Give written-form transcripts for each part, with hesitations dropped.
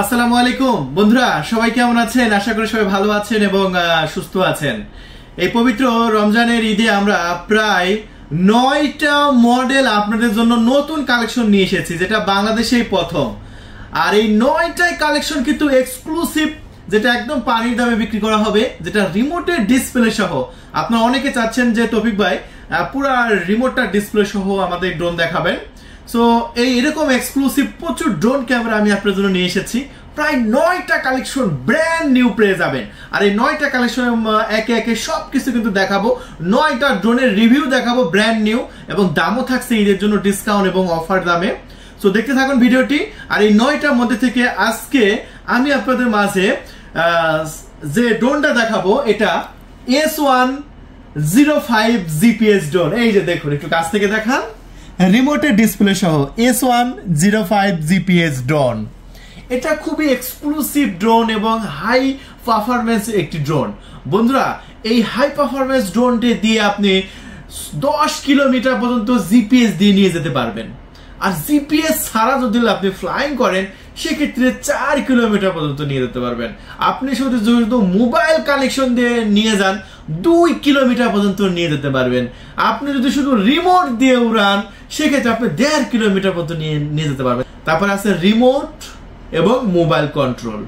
আসসালামু আলাইকুম বন্ধুরা, সবাই কেমন আছেন? আশা করি সবাই ভালো আছেন এবং সুস্থ আছেন। এই পবিত্র রমজানের ঈদে আমরা প্রায় 9টা মডেল আপনাদের জন্য নতুন কালেকশন নিয়ে এসেছি, যেটা বাংলাদেশেই প্রথম। আর এই 9টাই কালেকশন কিন্তু এক্সক্লুসিভ, যেটা একদম পানির দামে বিক্রি করা হবে, যেটা রিমোটের ডিসপ্লে সহ। আপনারা অনেকে চাচ্ছেন যে তৌফিক ভাই পুরা রিমোটটা ডিসপ্লে সহ আমাদের ড্রোন দেখাবেন। সো এরকম এক্সক্লুসিভ প্রচুর ড্রোন ক্যামেরা আমি আপনার জন্য নিয়ে এসেছি। প্রায় 9টা কালেকশন ব্র্যান্ড নিউ পেয়ে যাবেন। আর এই 9টা কালেকশন একে একে সবকিছু কিন্তু দেখাবো, 9টা ড্রোনের রিভিউ দেখাবো ব্র্যান্ড নিউ, এবং দামও থাকছে ঈদের জন্য ডিসকাউন্ট এবং অফার দামে। সো দেখতে থাকুন ভিডিওটি। আর এই 9টার মধ্যে থেকে আজকে আমি আপনাদের মাঝে যে ড্রোনটা দেখাবো, এটা S105 GPS ড্রোন। এই যে দেখুন, একটু কাছ থেকে দেখান, রিমোটের ডিসপ্লে সহ S105 GPS ড্রোন। এটা খুবই এক্সক্লুসিভ ড্রোন এবং হাই পারফরমেন্স একটি ড্রোন। বন্ধুরা, এই হাই পারফরমেন্স ড্রোনটি দিয়ে আপনি 10 কিলোমিটার পর্যন্ত জিপিএস দিয়ে নিয়ে যেতে পারবেন। আর জিপিএস ছাড়া যদি আপনি ফ্লাইং করেন, সেক্ষেত্রে 4 কিলোমিটার পর্যন্ত নিয়ে যেতে পারবেন। আপনি শুধু মোবাইল কানেকশন দিয়ে নিয়ে যান, 2 কিলোমিটার পর্যন্ত নিয়ে যেতে পারবেন। আপনি যদি শুধু রিমোট দিয়ে উড়ান, সেক্ষেত্রে আপনি 1.5 কিলোমিটার পর্যন্ত নিয়ে যেতে পারবেন। তারপর আছে রিমোট এবং মোবাইল কন্ট্রোল,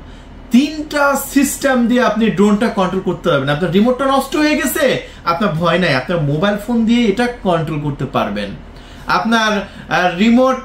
3টা সিস্টেম দিয়ে আপনি ড্রোনটা কন্ট্রোল করতে পারবেন। আপনার রিমোটটা নষ্ট হয়ে গেছে, আপনার ভয় নাই, আপনার মোবাইল ফোন দিয়ে এটা কন্ট্রোল করতে পারবেন। আপনার রিমোট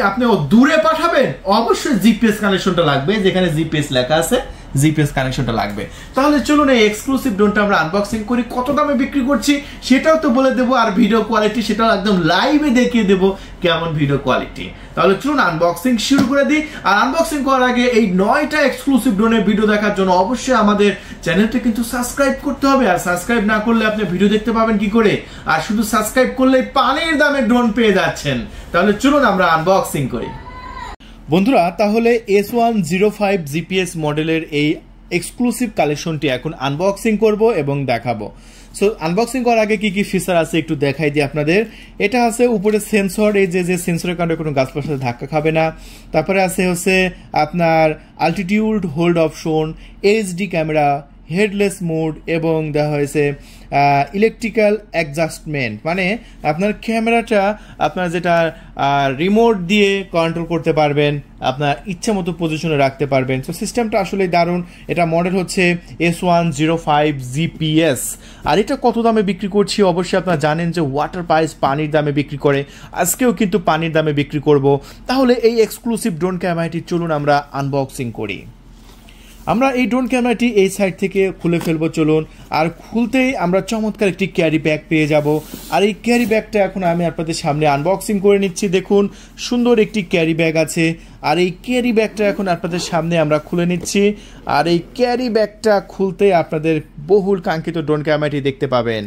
আপনি দূরে পাঠাবেন, অবশ্যই জিপিএস কানেকশনটা লাগবে, যেখানে জিপিএস লেখা আছে জিপিএস কানেকশনটা লাগবে। তাহলে চলুন এই এক্সক্লুসিভ ড্রোনটা আমরা আনবক্সিং করি। কত দামে বিক্রি করছি সেটাও তো বলে দেবো, আর ভিডিও কোয়ালিটি সেটাও একদম লাইভে দেখিয়ে দেবো কেমন ভিডিও কোয়ালিটি। তাহলে চলুন আনবক্সিং শুরু করে দিই। আর আনবক্সিং করার আগে এই 9টা এক্সক্লুসিভ ড্রোনের ভিডিও দেখার জন্য অবশ্যই আমাদের চ্যানেলটা কিন্তু সাবস্ক্রাইব করতে হবে। আর সাবস্ক্রাইব না করলে আপনি ভিডিও দেখতে পাবেন কি করে? আর শুধু সাবস্ক্রাইব করলেই পানির দামে ড্রোন পেয়ে যাচ্ছেন। তাহলে চলুন আমরা আনবক্সিং করি। বন্ধুরা, তাহলে S105 GPS মডেলের এই এক্সক্লুসিভ কালেকশনটি এখন আনবক্সিং করব এবং দেখাবো। সো আনবক্সিং করার আগে কি কি ফিচার আছে একটু দেখাই দিই আপনাদের। এটা আছে উপরে সেন্সর, এই যে সেন্সরের কারণে কোনো গাছপালার সাথে ধাক্কা খাবে না। তারপরে আছে আপনার altitude hold option, HD camera, headless mode, এবং দেওয়া হয়েছে ইলেকট্রিক্যাল অ্যাডজাস্টমেন্ট, মানে আপনার ক্যামেরাটা আপনার যেটা রিমোট দিয়ে কন্ট্রোল করতে পারবেন, আপনার ইচ্ছা মতো পজিশনে রাখতে পারবেন। সো সিস্টেমটা আসলে দারুণ। এটা মডেল হচ্ছে S105 GPS। আর এটা কত দামে বিক্রি করছি অবশ্যই আপনারা জানেন যে ওয়াটার প্রাইস পানির দামে বিক্রি করে, আজকেও কিন্তু পানির দামে বিক্রি করব। তাহলে এই এক্সক্লুসিভ ড্রোন ক্যামেরাটি চলুন আমরা আনবক্সিং করি। আমরা এই ড্রোন ক্যামেরাটি এই সাইড থেকে খুলে ফেলবো, চলুন। আর খুলতেই আমরা চমৎকার একটি ক্যারি ব্যাগ পেয়ে যাব। আর এই ক্যারি ব্যাগটা এখন আমি আপনাদের সামনে আনবক্সিং করে নিচ্ছি। দেখুন, সুন্দর একটি ক্যারি ব্যাগ আছে। আর এই ক্যারি ব্যাগটা এখন আপনাদের সামনে আমরা খুলে নিচ্ছি। আর এই ক্যারি ব্যাগটা খুলতে আপনাদের বহুল কাঙ্ক্ষিত ড্রোন ক্যামেরাটি দেখতে পাবেন।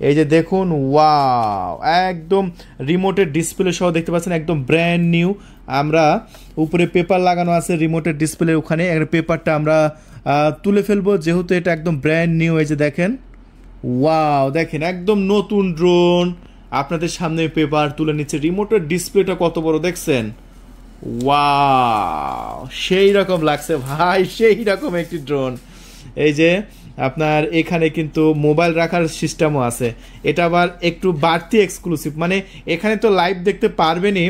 এই যে দেখুন, ওয়াও, একদম রিমোটের ডিসপ্লে সহ দেখতে পাচ্ছেন, একদম ব্র্যান্ড নিউ। আমরা উপরে পেপার লাগানো আছে রিমোটের ডিসপ্লে, ওখানে একটা পেপারটা আমরা তুলে ফেলবো, যেহেতু এটা একদম ব্র্যান্ড নিউ। এই যে দেখেন, ওয়াও, দেখেন একদম নতুন ড্রোন আপনাদের সামনে পেপার তুলে নিচ্ছে। রিমোটের ডিসপ্লেটা কত বড় দেখছেন? ওয়াও, সেই রকম লাগছে ভাই, সেই রকম একটি ড্রোন। এই যে আপনার এখানে কিন্তু মোবাইল রাখার সিস্টেমও আছে। এটা আবার একটু বাড়তি এক্সক্লুসিভ, মানে এখানে তো লাইভ দেখতে পারবেনই,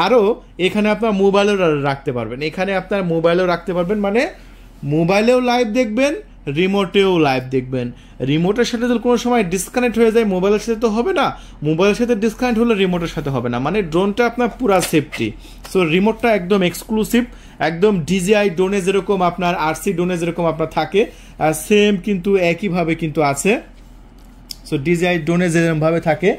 আরও এখানে আপনার মোবাইলও রাখতে পারবেন। এখানে আপনার মোবাইলও রাখতে পারবেন, মানে মোবাইলেও লাইভ দেখবেন, রিমোটেও লাইভ দেখবেন। রিমোটের সাথে যদি কোনো সময় ডিসকানেক্ট হয়ে যায়, মোবাইলের সাথে তো হবে না, মোবাইলের সাথে ডিসকানেক্ট হলে রিমোটের সাথে হবে না, মানে ড্রোনটা আপনার পুরা সেফটি। সো রিমোটটা একদম এক্সক্লুসিভ, একদম ডিজিআই ড্রোনে যেরকম আপনার আরসি ড্রোনে যেরকম আপনার থাকে, আর সেম কিন্তু একইভাবে কিন্তু আছে। সো ডিজিআই ড্রোনে যেরকমভাবে থাকে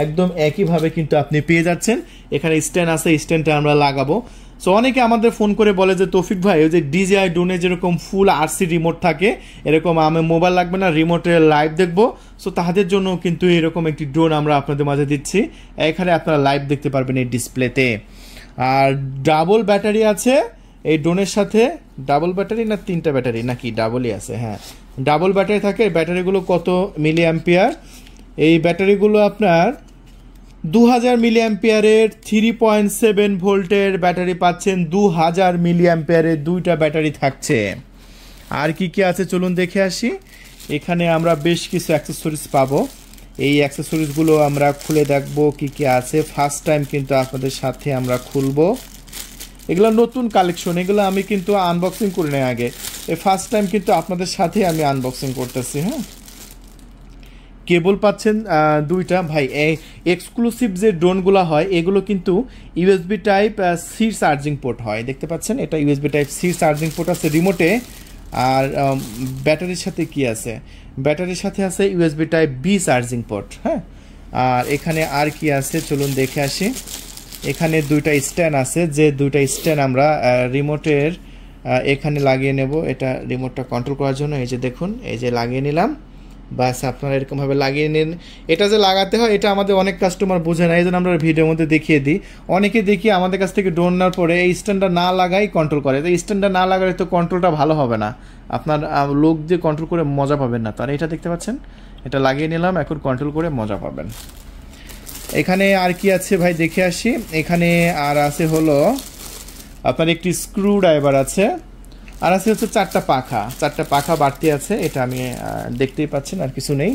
একদম একইভাবে কিন্তু আপনি পেয়ে যাচ্ছেন। এখানে স্ট্যান্ড আছে, স্ট্যান্ডটা আমরা লাগাবো। সো অনেকে আমাদের ফোন করে বলে যে তৌফিক ভাই, ওই যে ডিজিআই ড্রোনে যেরকম ফুল আরসি রিমোট থাকে, এরকম আমি মোবাইল লাগবে না, রিমোটে লাইভ দেখবো। সো তাদের জন্য কিন্তু এরকম একটি ড্রোন আমরা আপনাদের মাঝে দিচ্ছি। এখানে আপনারা লাইভ দেখতে পারবেন এই ডিসপ্লেতে। আর ডাবল ব্যাটারি আছে এই ড্রোনের সাথে। ডাবল ব্যাটারি না 3টা ব্যাটারি, নাকি ডাবলই আছে? হ্যাঁ, ডাবল ব্যাটারি থাকে। ব্যাটারিগুলো কত মিলি অ্যাম্পিয়ার? এই ব্যাটারিগুলো আপনার 2000 মিলি অ্যাম্পিয়ারের 3.7 ভোল্টের ব্যাটারি পাচ্ছেন। 2000 মিলি অ্যাম্পিয়ারের দুইটা ব্যাটারি থাকছে। আর কি কি আছে চলুন দেখে আসি। এখানে আমরা বেশ কিছু অ্যাক্সেসরিজ পাবো। এই অ্যাক্সেসরিজগুলো আমরা খুলে দেখব কি কি আছে। ফার্স্ট টাইম কিন্তু আপনাদের সাথে আমরা খুলবো। এগুলো নতুন কালেকশন, এগুলো আমি কিন্তু আনবক্সিং করি না আগে, এই ফার্স্ট টাইম কিন্তু আপনাদের সাথে আমি আনবক্সিং করতেছি। হ্যাঁ, কেবল পাচ্ছেন দুইটা। ভাই এই এক্সক্লুসিভ যে ড্রোনগুলো হয় এগুলো কিন্তু USB type C charging port হয়, দেখতে পাচ্ছেন এটা USB type C charging port আছে রিমোটে। আর ব্যাটারির সাথে কি আছে, ব্যাটারির সাথে আছে USB type B charging port. হ্যাঁ, আর এখানে আর কি আছে চলুন দেখে আসি। এখানে দুইটা স্ট্যান্ড আছে, যে দুইটা স্ট্যান্ড আমরা রিমোটের এখানে লাগিয়ে নেব, এটা রিমোটটা কন্ট্রোল করার জন্য। এই যে দেখুন, এই যে লাগিয়ে নিলাম, বাস আপনারা এরকমভাবে লাগিয়ে নিন। এটা যে লাগাতে হয় এটা আমাদের অনেক কাস্টমার বোঝে না, এই জন্য আমরা ভিডিওর মধ্যে দেখিয়ে দিই। অনেকে দেখি আমাদের কাছ থেকে ড্রোন নেওয়ার পরে এই স্ট্যান্ডটা না লাগাই কন্ট্রোল করে, তো স্ট্যান্ডটা না লাগালে তো কন্ট্রোলটা ভালো হবে না, আপনার লোক যে কন্ট্রোল করে মজা পাবেন না। তার এটা দেখতে পাচ্ছেন, এটা লাগিয়ে নিলাম, এখন কন্ট্রোল করে মজা পাবেন। এখানে আর কি আছে ভাই দেখে আসি। এখানে আর আছে হলো আপনার একটি স্ক্রু ড্রাইভার আছে, আর আছে হচ্ছে চারটা পাখা বাড়তি আছে, এটা আমি দেখতেই পাচ্ছেন, আর কিছু নেই।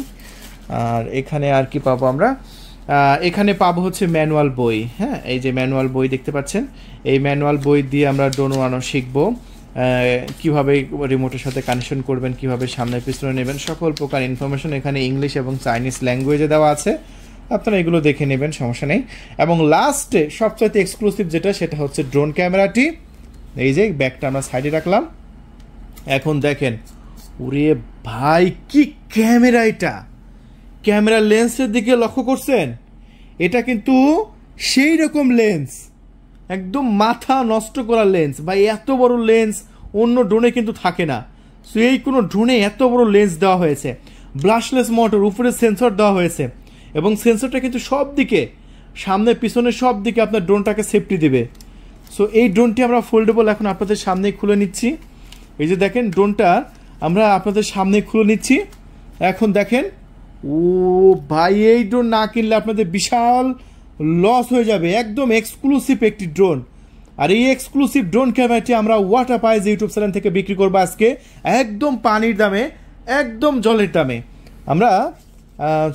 আর এখানে আর কি পাবো আমরা, এখানে পাবো হচ্ছে ম্যানুয়াল বই। হ্যাঁ, এই যে ম্যানুয়াল বই দেখতে পাচ্ছেন, এই ম্যানুয়াল বই দিয়ে আমরা ড্রোন উড়ানো শিখবো, কীভাবে রিমোটের সাথে কানেকশন করবেন, কিভাবে সামনে পিছনে নেবেন, সকল প্রকার ইনফরমেশন এখানে ইংলিশ এবং চাইনিজ ল্যাঙ্গুয়েজে দেওয়া আছে, আপনারা এগুলো দেখে নেবেন, সমস্যা নেই। এবং লাস্টে সবচাইতে এক্সক্লুসিভ যেটা, সেটা হচ্ছে ড্রোন ক্যামেরাটি। এই যে ব্যাগটা আমরা সাইডে রাখলাম, এখন দেখেন, ওরে ভাই কি ক্যামেরা, এটা ক্যামেরা লেন্সের দিকে লক্ষ্য করছেন, এটা কিন্তু সেই রকম লেন্স, একদম মাথা নষ্ট করা লেন্স ভাই। এত বড় লেন্স অন্য ড্রোনে কিন্তু থাকে না, সো এই কোনো ড্রোনে এত বড় লেন্স দেওয়া হয়েছে, ব্রাশলেস মোটর, উপরে সেন্সর দেওয়া হয়েছে, এবং সেন্সরটা কিন্তু সব দিকে, সামনে পিছনে সব দিকে আপনার ড্রোনটাকে সেফটি দেবে। সো এই ড্রোনটি আমরা ফোল্ডেবল এখন আপনাদের সামনেই খুলে নিচ্ছি। এই যে দেখেন, ড্রোনটা আমরা আপনাদের সামনে খুলে নিচ্ছি। এখন দেখেন, ও ভাই এই ড্রোন না কিনলে আপনাদের বিশাল লস হয়ে যাবে, একদম এক্সক্লুসিভ একটি ড্রোন। আর এই এক্সক্লুসিভ ড্রোন ক্যামেরাটি আমরা ওয়াটার পাইজ ইউটিউব চ্যানেল থেকে বিক্রি করবো আজকে একদম পানির দামে, একদম জলের দামে। আমরা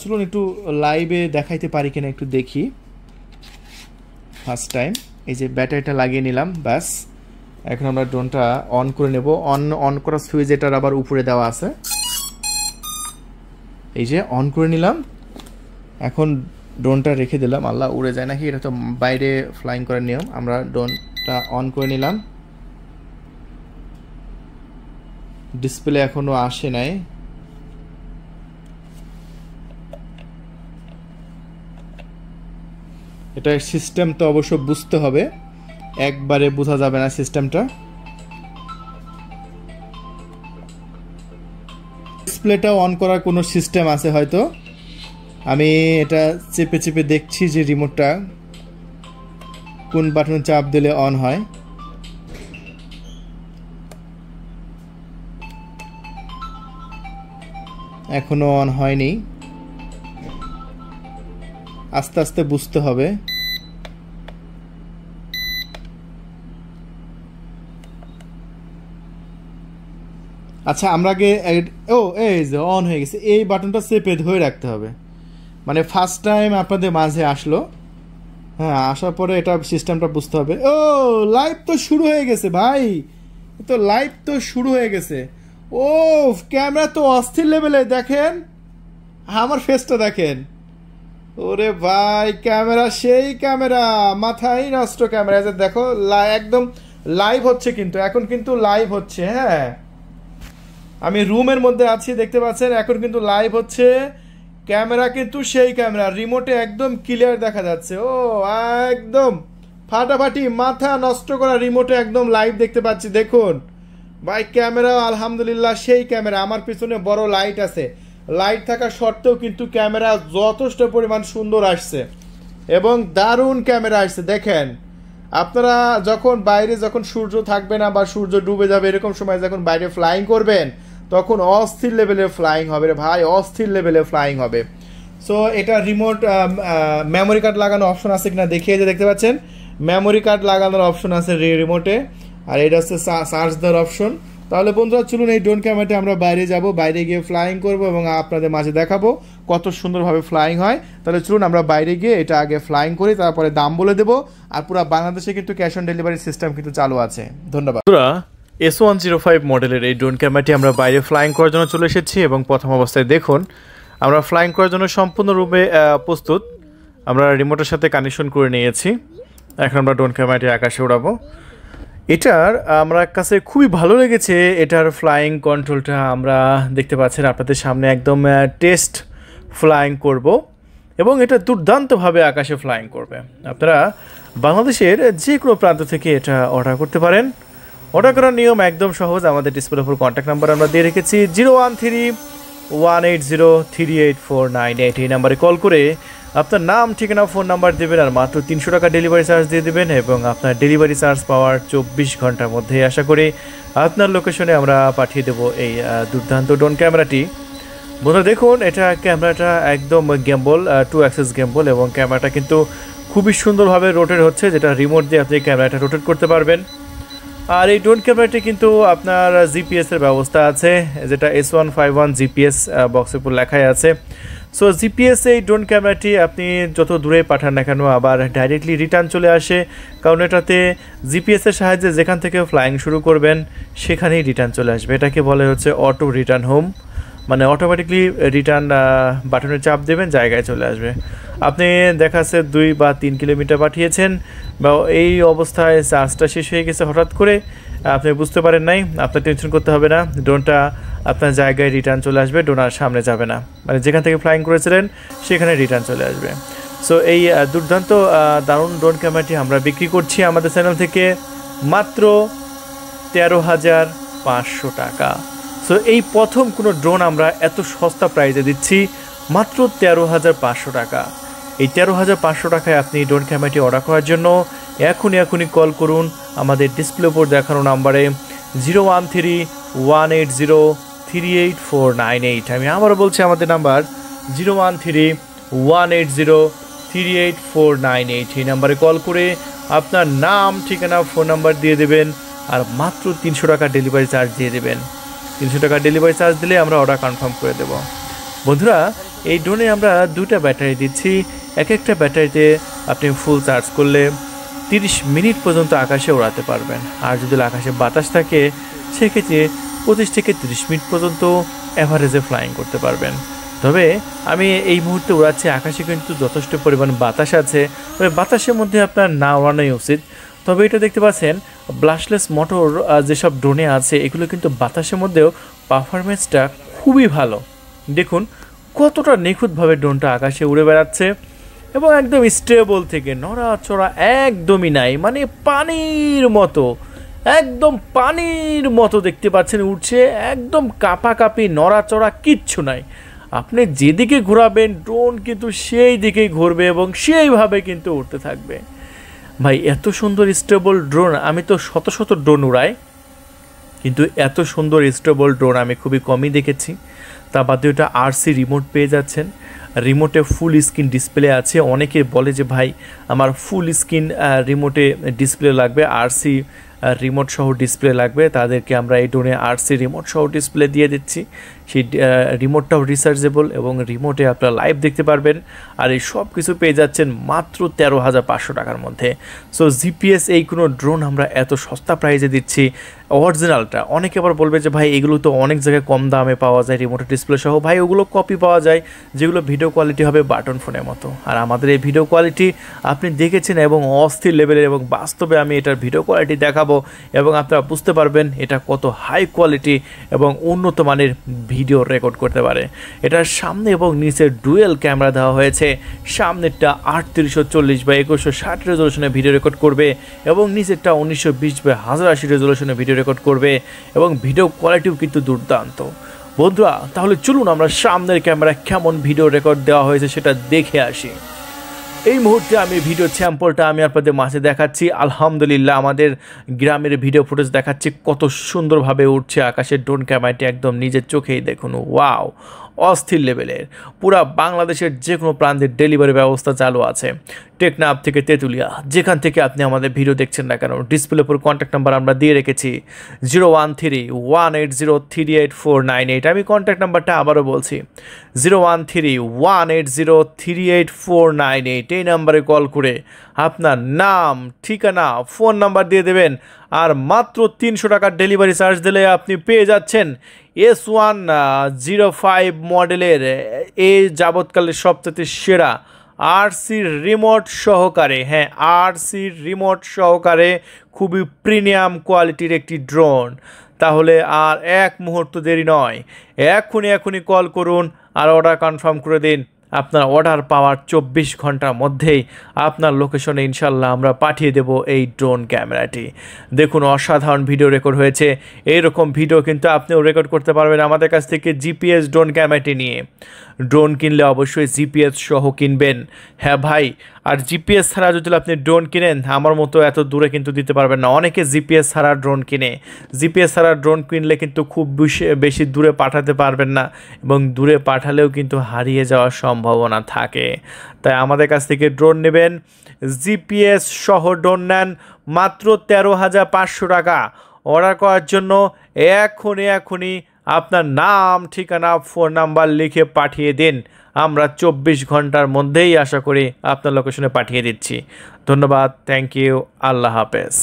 চলুন একটু লাইভে দেখাইতে পারি কিনা একটু দেখি। ফার্স্ট টাইম এই যে ব্যাটারিটা লাগিয়ে নিলাম, ব্যাস এখন আমরা ড্রোনটা অন করে নেব। অন করার সুইচ এটার আবার উপরে দেওয়া আছে, এই যে অন করে নিলাম। এখন ড্রোনটা রেখে দিলাম, আল্লাহ উড়ে যায় নাকি, এটা তো বাইরে ফ্লাইং করার নিয়ম। আমরা ড্রোনটা অন করে নিলাম, ডিসপ্লে এখনো আসে নাই। এটা সিস্টেম তো অবশ্য বুঝতে হবে, একবারে বোঝা যাবে না সিস্টেমটা। ডিসপ্লেটা অন করার কোনো সিস্টেম আছে হয়তো, আমি এটা চেপে চেপে দেখছি যে রিমোটটা কোন বাটন চাপ দিলে অন হয়। এখনো অন হয়নি, আস্তে আস্তে বুঝতে হবে। আচ্ছা, আমরা আগে এই যে অন হয়ে গেছে, এই বাটনটা চেপে ধরে রাখতে হবে, মানে ফার্স্ট টাইম আপনাদের মাঝে আসলো। হ্যাঁ, আসার পরে এটা সিস্টেমটা বুঝতে হবে। ও লাইভ তো শুরু হয়ে গেছে ভাই, তো লাইভ তো শুরু হয়ে গেছে। ও ক্যামেরা তো অস্থির লেভেলে, দেখেন আমার ফেসটা দেখেন, ওরে ভাই ক্যামেরা সেই ক্যামেরা, মাথায় নষ্ট ক্যামেরা। দেখো একদম লাইভ হচ্ছে, কিন্তু এখন কিন্তু লাইভ হচ্ছে। হ্যাঁ, আমি রুমের মধ্যে আছি, দেখতে পাচ্ছেন, এখন কিন্তু লাইভ হচ্ছে। ক্যামেরা কিন্তু সেই ক্যামেরা, রিমোটে একদম ক্লিয়ার দেখা যাচ্ছে। ও একদম ফাটাফাটি মাথা নষ্ট করা রিমোটে একদম লাইভ দেখতে পাচ্ছি। দেখুন ভাই ক্যামেরা আলহামদুলিল্লাহ সেই ক্যামেরা। আমার পিছনে বড় লাইট আছে, লাইট থাকা সত্ত্বেও কিন্তু ক্যামেরা যথেষ্ট পরিমাণ সুন্দর আসছে এবং দারুণ ক্যামেরা আসছে। দেখেন, আপনারা যখন বাইরে, যখন সূর্য থাকবে না বা সূর্য ডুবে যাবে এরকম সময় যখন বাইরে ফ্লাইং করবেন, তখন অস্থির লেভেলের ফ্লাইং হবে রে ভাই, অস্থির লেভেলের ফ্লাইং হবে। সো এটা রিমোট মেমোরি কার্ড লাগানোর অপশন আছে কিনা দেখিয়ে যে দেখতে পাচ্ছেন মেমোরি কার্ড লাগানোর অপশন আছে রিমোটে, আর এটা হচ্ছে চার্জ দেওয়ার অপশন। তাহলে বন্ধুরা চলুন এই ড্রোন ক্যামেরাটি আমরা বাইরে যাব, বাইরে গিয়ে ফ্লাইং করব এবং আপনাদের মাঝে দেখাবো কত সুন্দরভাবে ফ্লাইং হয়। তাহলে চলুন আমরা বাইরে গিয়ে এটা আগে ফ্লাইং করি, তারপরে দাম বলে দেবো। আর পুরো বাংলাদেশে কিন্তু ক্যাশ অন ডেলিভারি সিস্টেম কিন্তু চালু আছে। ধন্যবাদ। S105 মডেলের এই ড্রোন ক্যামেরাটি আমরা বাইরে ফ্লাইং করার জন্য চলে এসেছি এবং প্রথম অবস্থায় দেখুন আমরা ফ্লাইং করার জন্য সম্পূর্ণরূপে প্রস্তুত। আমরা রিমোটের সাথে কানেকশন করে নিয়েছি। এখন আমরা ড্রোন ক্যামেরাটি আকাশে উড়াবো। এটার আমার কাছে খুবই ভালো লেগেছে, এটার ফ্লাইং কন্ট্রোলটা আমরা দেখতে পাচ্ছেন আপনাদের সামনে একদম টেস্ট ফ্লাইং করব এবং এটা দুর্দান্তভাবে আকাশে ফ্লাইং করবে। আপনারা বাংলাদেশের যে কোনো প্রান্ত থেকে এটা অর্ডার করতে পারেন। অর্ডার করার নিয়ম একদম সহজ, আমাদের ডিসপ্লের উপর কন্ট্যাক্ট নাম্বার আমরা দিয়ে রেখেছি 0131803849 এই নাম্বারে কল করে আপনার নাম, ঠিকানা, ফোন নাম্বার দেবেন আর মাত্র 300 টাকা ডেলিভারি চার্জ দিয়ে দেবেন এবং আপনার ডেলিভারি চার্জ পাওয়ার 24 ঘন্টার মধ্যে আশা করি আপনার লোকেশনে আমরা পাঠিয়ে দেবো এই দুর্দান্ত ড্রোন ক্যামেরাটি। বন্ধুরা দেখুন এটা ক্যামেরাটা একদম গেম্বল 2 অ্যাক্সিস গেম্বল এবং ক্যামেরাটা কিন্তু খুবই সুন্দরভাবে রোটেট হচ্ছে, যেটা রিমোট দিয়ে আপনি ক্যামেরাটা রোটেট করতে পারবেন। আর এই ড্রোন ক্যামেরাটি কিন্তু আপনার জিপিএসের ব্যবস্থা আছে, যেটা S151 জিপিএস বক্সের উপর লেখাই আছে। সো জিপিএস এই ড্রোন ক্যামেরাটি আপনি যত দূরে পাঠান না কেন আবার ডাইরেক্টলি রিটার্ন চলে আসে, কারণ এটাতে জিপিএসের সাহায্যে যেখান থেকে ফ্লাইং শুরু করবেন সেখানেই রিটার্ন চলে আসবে। এটাকে বলে হচ্ছে অটো রিটার্ন হোম, মানে অটোমেটিকলি রিটার্ন বাটনে চাপ দেবেন জায়গায় চলে আসবে। আপনি দেখাচ্ছে 2 বা 3 কিলোমিটার পাঠিয়েছেন বা এই অবস্থায় চার্জটা শেষ হয়ে গেছে হঠাৎ করে, আপনি বুঝতে পারেন নাই, আপনার টেনশন করতে হবে না, ড্রোনটা আপনার জায়গায় রিটার্ন চলে আসবে, ড্রোন আর সামনে যাবে না, মানে যেখান থেকে ফ্লাইং করেছিলেন সেখানে রিটার্ন চলে আসবে। সো এই দুর্দান্ত দারুণ ড্রোন ক্যামেরাটি আমরা বিক্রি করছি আমাদের চ্যানেল থেকে মাত্র 13,500 টাকা। সো এই প্রথম কোনো ড্রোন আমরা এত সস্তা প্রাইসে দিচ্ছি মাত্র 13,500 টাকা। এই 13,500 টাকায় আপনি ড্রোন ক্যামেরাটি অর্ডার করার জন্য এখনই কল করুন আমাদের ডিসপ্লে উপর দেখানো নাম্বারে 0131803849। আমি আবারও বলছি আমাদের নাম্বার 0131803849। এই নাম্বারে কল করে আপনার নাম, ঠিকানা, ফোন নাম্বার দিয়ে দেবেন আর মাত্র 300 টাকা ডেলিভারি চার্জ দিয়ে দেবেন। 300 টাকা ডেলিভারি চার্জ দিলে আমরা অর্ডার কনফার্ম করে দেব। বন্ধুরা এই ড্রোনে আমরা 2টা ব্যাটারি দিচ্ছি, এক একটা ব্যাটারিতে আপনি ফুল চার্জ করলে 30 মিনিট পর্যন্ত আকাশে ওড়াতে পারবেন। আর যদি আকাশে বাতাস থাকে সেক্ষেত্রে 25 থেকে 30 মিনিট পর্যন্ত অ্যাভারেজে ফ্লাইং করতে পারবেন। তবে আমি এই মুহূর্তে উড়াচ্ছি, আকাশে কিন্তু যথেষ্ট পরিমাণ বাতাস আছে, তবে বাতাসের মধ্যে আপনার না ওড়ানোই উচিত। তবে এটা দেখতে পাচ্ছেন ব্লাস্টলেস মোটর যেসব ড্রোনে আছে এগুলো কিন্তু বাতাসের মধ্যেও পারফরমেন্সটা খুবই ভালো। দেখুন কতটা নিখুঁতভাবে ড্রোনটা আকাশে উড়ে বেড়াচ্ছে এবং একদম স্টেবল থেকে নড়াচড়া একদমই নাই, মানে পানির মতো দেখতে পাচ্ছেন উঠছে, একদম কাঁপাকাঁপি নড়াচড়া কিচ্ছু নাই। আপনি যেদিকে ঘোরাবেন ড্রোন কিন্তু সেই দিকেই ঘুরবে এবং সেইভাবে কিন্তু উঠতে থাকবে। ভাই এত সুন্দর স্টেবল ড্রোন, আমি তো শত ড্রোন উড়াই কিন্তু এত সুন্দর স্টেবল ড্রোন আমি খুবই কমই দেখেছি। তা বাদে ওটা আরসি রিমোট পেয়ে যাচ্ছেন, রিমোটে ফুল স্ক্রিন ডিসপ্লে আছে। অনেকে বলে যে ভাই আমার ফুল স্ক্রিন রিমোটে ডিসপ্লে লাগবে, আরসি রিমোট সহ ডিসপ্লে লাগবে, তাদেরকে আমরা এই ড্রোনে আরসি রিমোট সহ ডিসপ্লে দিয়ে দিচ্ছি। সেই রিমোটটাও রিচার্জেবল এবং রিমোটে আপনারা লাইভ দেখতে পারবেন। আর এই সব কিছু পেয়ে যাচ্ছেন মাত্র 13,500 টাকার মধ্যে। সো জিপিএস এই কোনো ড্রোন আমরা এত সস্তা প্রাইসে দিচ্ছি অরিজিনালটা। অনেকে আবার বলবে যে ভাই এগুলো তো অনেক জায়গায় কম দামে পাওয়া যায় রিমোটের ডিসপ্লে সহ, ভাই ওগুলো কপি পাওয়া যায় যেগুলো ভিডিও কোয়ালিটি হবে বাটন ফোনের মতো। আর আমাদের এই ভিডিও কোয়ালিটি আপনি দেখেছেন এবং অস্থির লেভেলের, এবং বাস্তবে আমি এটার ভিডিও কোয়ালিটি দেখাবো এবং আপনারা বুঝতে পারবেন এটা কত হাই কোয়ালিটি এবং উন্নত মানের ভিডিও রেকর্ড করতে পারে। এটার সামনে এবং নিচে ডুয়েল ক্যামেরা দেওয়া হয়েছে, সামনেরটা 3840x2160 রেজলিউশনে ভিডিও রেকর্ড করবে এবং নিচেরটা 1920x1080 রেজলিউশনে ভিডিও রেকর্ড করবে এবং ভিডিও কোয়ালিটিও কিন্তু দুর্দান্ত। বন্ধুরা তাহলে চলুন আমরা সামনের ক্যামেরা কেমন ভিডিও রেকর্ড দেওয়া হয়েছে সেটা দেখে আসি। এই মুহূর্তে আমি ভিডিও স্যাম্পলটা আমি আপনাদের মাঝে দেখাচ্ছি। আলহামদুলিল্লাহ আমাদের গ্রামের ভিডিও ফুটেজ দেখাচ্ছি কত সুন্দরভাবে উঠছে আকাশের ড্রোন ক্যামেরাটি, একদম নিজের চোখেই দেখুন। ওয়াও অস্থির লেভেলের। পুরা বাংলাদেশের যে কোনো প্রান্তের ডেলিভারি ব্যবস্থা চালু আছে। টেকনাফ থেকে তেঁতুলিয়া, যেখান থেকে আপনি আমাদের ভিডিও দেখছেন না কেন, ডিসপ্লের উপর কন্ট্যাক্ট নাম্বার আমরা দিয়ে রেখেছি 013-180-38498। আমি কন্ট্যাক্ট নাম্বারটা আবারও বলছি 013-180-38498। এই নাম্বারে কল করে আপনার নাম, ঠিকানা, ফোন নাম্বার দিয়ে দেবেন, আর মাত্র 300 টাকার ডেলিভারি চার্জ দিলে আপনি পেয়ে যাচ্ছেন S105 মডেলের এই যাবৎকালের সবচেয়ে সেরা RC রিমোট সহকারে, হ্যাঁ RC রিমোট সহকারে খুবই প্রিমিয়াম কোয়ালিটির একটি ড্রোন। তাহলে আর এক মুহূর্ত দেরি নয়, এখনই কল করুন আর অর্ডার কনফার্ম করে দিন। আপনার অর্ডার পাওয়ার 24 ঘন্টার মধ্যেই আপনার লোকেশনে ইনশাল্লাহ আমরা পাঠিয়ে দেব এই ড্রোন ক্যামেরাটি। দেখুন অসাধারণ ভিডিও রেকর্ড হয়েছে। এইরকম ভিডিও কিন্তু আপনিও রেকর্ড করতে পারবেন আমাদের কাছ থেকে জিপিএস ড্রোন ক্যামেরাটি নিয়ে। ড্রোন কিনলে অবশ্যই জিপিএস সহ কিনবেন, হ্যাঁ ভাই। আর জিপিএস ছাড়া যদি আপনি ড্রোন কিনেন, আমার মতো এত দূরে কিন্তু দিতে পারবেন না। অনেকে জিপিএস ছাড়া ড্রোন কিনে, জিপিএস ছাড়া ড্রোন কিনলে কিন্তু খুব বেশি দূরে পাঠাতে পারবেন না, এবং দূরে পাঠালেও কিন্তু হারিয়ে যাওয়ার সম্ভাবনা থাকে। তাই আমাদের কাছ থেকে ড্রোন নেবেন, জিপিএস সহ ড্রোন নেন মাত্র 13,500 টাকা। অর্ডার করার জন্য এখনই আপনার নাম, ঠিকানা, ফোন নাম্বার লিখে পাঠিয়ে দিন। আমরা 24 ঘন্টার মধ্যেই আশা করি আপনার লোকেশনে পাঠিয়ে দিচ্ছি। ধন্যবাদ, থ্যাংক ইউ, আল্লাহ হাফেজ।